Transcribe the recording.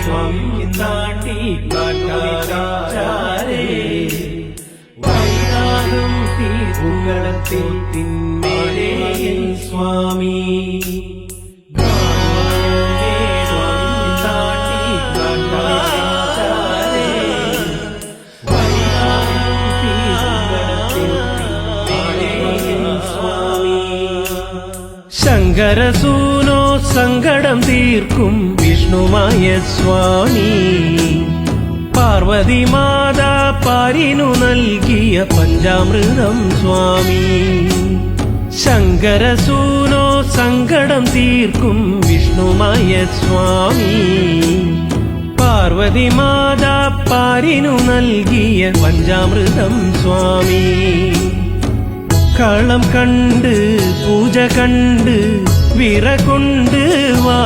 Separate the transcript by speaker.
Speaker 1: സ്വാമി നാട്ടി കാട്ടാരേ വൈരാഗം തീർക്കുകളത്തിൽ തിന്മേലേ സ്വാമി ശങ്കരസൂനോ സങ്കടം തീർക്കും വിഷ്ണുമായ സ്വാമി പാർവതി മാതാ പാരിനു നൽകിയ പഞ്ചാമൃതം സ്വാമി ശങ്കരസൂനോ സങ്കടം തീർക്കും വിഷ്ണുമായ സ്വാമി പാർവതി മാതാ പാരിനു നൽകിയ പഞ്ചാമൃതം സ്വാമി കളം കണ്ട് പൂജ കണ്ട് വിറ കൊണ്ട് വാ